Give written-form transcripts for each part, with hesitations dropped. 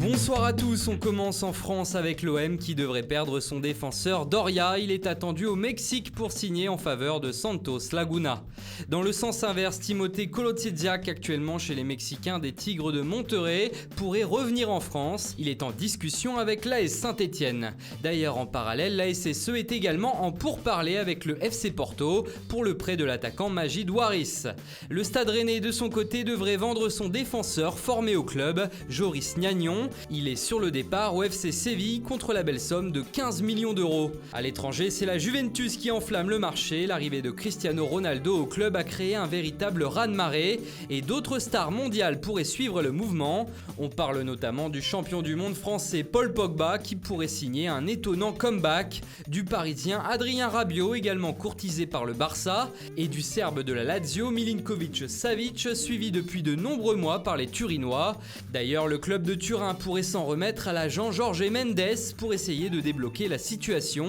Bonsoir à tous, on commence en France avec l'OM qui devrait perdre son défenseur Doria. Il est attendu au Mexique pour signer en faveur de Santos Laguna. Dans le sens inverse, Timothée Kolodziejczak, actuellement chez les Mexicains des Tigres de Monterrey, pourrait revenir en France. Il est en discussion avec l'AS Saint-Etienne. D'ailleurs, en parallèle, la SSE est également en pourparlers avec le FC Porto pour le prêt de l'attaquant Majid Waris. Le Stade Rennais, de son côté, devrait vendre son défenseur formé au club, Joris Gnagnon. Il est sur le départ au FC Séville contre la belle somme de 15 millions d'euros. À l'étranger, c'est la Juventus qui enflamme le marché. L'arrivée de Cristiano Ronaldo au club a créé un véritable raz-de-marée et d'autres stars mondiales pourraient suivre le mouvement. On parle notamment du champion du monde français Paul Pogba qui pourrait signer un étonnant comeback, du Parisien Adrien Rabiot également courtisé par le Barça et du Serbe de la Lazio Milinkovic-Savic suivi depuis de nombreux mois par les Turinois. D'ailleurs, le club de Turin pourrait s'en remettre à l'agent Jorge Mendes pour essayer de débloquer la situation.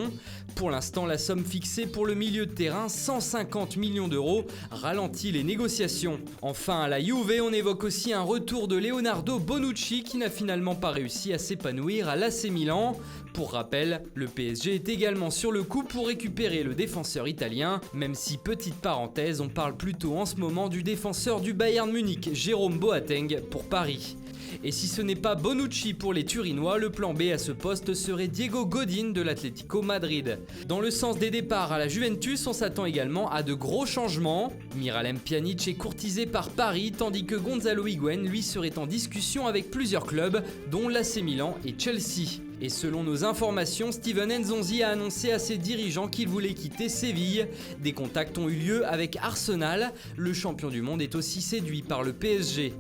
Pour l'instant, la somme fixée pour le milieu de terrain, 150 millions d'euros, ralentit les négociations. Enfin, à la Juve, on évoque aussi un retour de Leonardo Bonucci qui n'a finalement pas réussi à s'épanouir à l'AC Milan. Pour rappel, le PSG est également sur le coup pour récupérer le défenseur italien, même si, petite parenthèse, on parle plutôt en ce moment du défenseur du Bayern Munich, Jérôme Boateng, pour Paris. Et si ce n'est pas Bonucci pour les Turinois, le plan B à ce poste serait Diego Godin de l'Atlético Madrid. Dans le sens des départs à la Juventus, on s'attend également à de gros changements. Miralem Pjanic est courtisé par Paris, tandis que Gonzalo Higuaín, lui, serait en discussion avec plusieurs clubs, dont l'AC Milan et Chelsea. Et selon nos informations, Steven Nzonzi a annoncé à ses dirigeants qu'il voulait quitter Séville. Des contacts ont eu lieu avec Arsenal. Le champion du monde est aussi séduit par le PSG.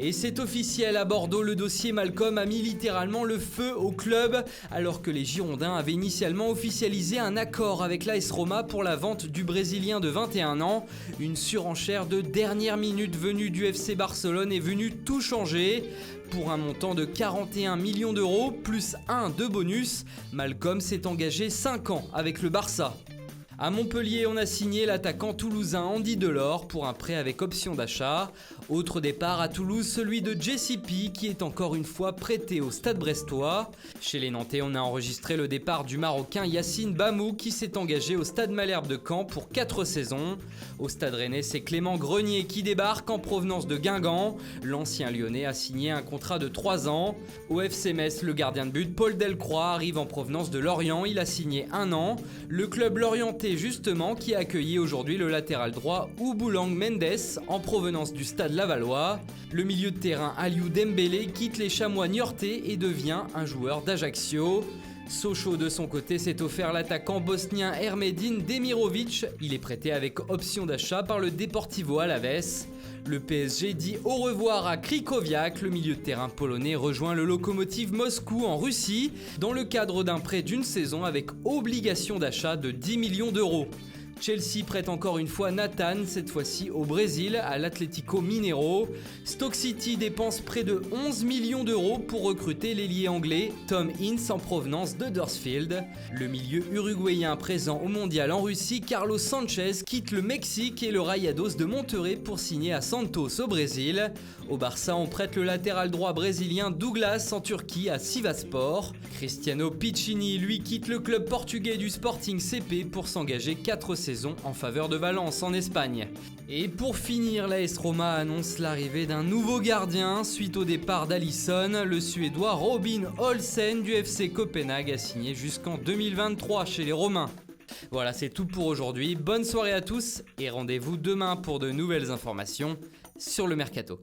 Et c'est officiel, à Bordeaux, le dossier Malcolm a mis littéralement le feu au club, alors que les Girondins avaient initialement officialisé un accord avec l'AS Roma pour la vente du Brésilien de 21 ans. Une surenchère de dernière minute venue du FC Barcelone est venue tout changer. Pour un montant de 41 millions d'euros, plus 1 de bonus, Malcolm s'est engagé 5 ans avec le Barça. À Montpellier, on a signé l'attaquant toulousain Andy Delors pour un prêt avec option d'achat. Autre départ à Toulouse, celui de Jesse P qui est encore une fois prêté au Stade brestois. Chez les Nantais, on a enregistré le départ du Marocain Yacine Bamou qui s'est engagé au Stade Malherbe de Caen pour 4 saisons. Au Stade Rennais, c'est Clément Grenier qui débarque en provenance de Guingamp. L'ancien Lyonnais a signé un contrat de 3 ans. Au FC Metz, le gardien de but Paul Delcroix arrive en provenance de Lorient. Il a signé 1 an. Le club lorientais justement qui a accueilli aujourd'hui le latéral droit Ouboulang Mendes en provenance du Stade Lavallois. Le milieu de terrain Aliou Dembélé quitte les Chamois niortais et devient un joueur d'Ajaccio. Sochaux de son côté s'est offert l'attaquant bosnien Ermedin Demirovic. Il est prêté avec option d'achat par le Deportivo Alavés. Le PSG dit au revoir à Krychowiak. Le milieu de terrain polonais rejoint le Lokomotiv Moscou en Russie dans le cadre d'un prêt d'une saison avec obligation d'achat de 10 millions d'euros. Chelsea prête encore une fois Nathan, cette fois-ci au Brésil, à l'Atlético Mineiro. Stoke City dépense près de 11 millions d'euros pour recruter l'ailier anglais Tom Ince en provenance de Huddersfield. Le milieu uruguayen présent au mondial en Russie, Carlos Sanchez, quitte le Mexique et le Rayados de Monterrey pour signer à Santos au Brésil. Au Barça, on prête le latéral droit brésilien Douglas en Turquie à Sivasspor. Cristiano Piccini, lui, quitte le club portugais du Sporting CP pour s'engager 4 saisons en faveur de Valence en Espagne. Et pour finir, l'AS Roma annonce l'arrivée d'un nouveau gardien suite au départ d'Alisson. Le Suédois Robin Olsen du FC Copenhague a signé jusqu'en 2023 chez les Romains. Voilà, c'est tout pour aujourd'hui. Bonne soirée à tous et rendez-vous demain pour de nouvelles informations sur le Mercato.